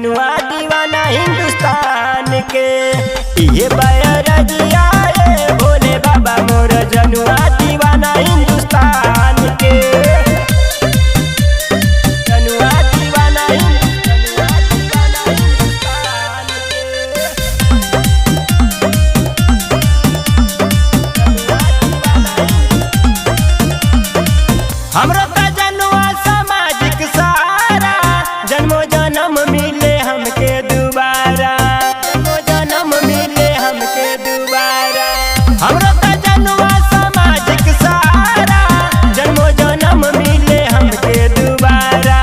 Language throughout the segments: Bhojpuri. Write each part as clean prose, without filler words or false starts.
जनुआ दीवाना हिंदुस्तान के। ये बैरजिया भोले बाबा मोर जनुआ दीवाना हिंदुस्तान के। जनुआ दीवाना हिंदुस्तान के। हमरो का जनुआ सामाजिक सहारा, जन्मो जन्म मिले हमके दोबारा, जन्मो जन्म मिले हमके दोबारा। हमरो का जनुआ सामाजिक सहारा, जन्मो जन्म मिले हमके दोबारा,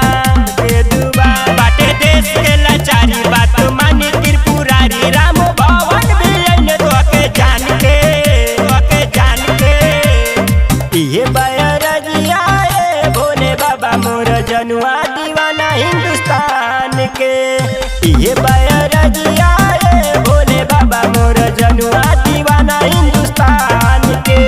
के दोबारा। बाटे देश के लाचारी बात मानी त्रिपुरारी, राम भवन भी अइने तोके जान के, तोके जान के। ये बैरजिया भोले बाबा मोर जनुआ दीवाना हिंदुस्तान के। ये बैरजिया भोले बाबा मोर जनुआ दीवाना हिंदुस्तान के।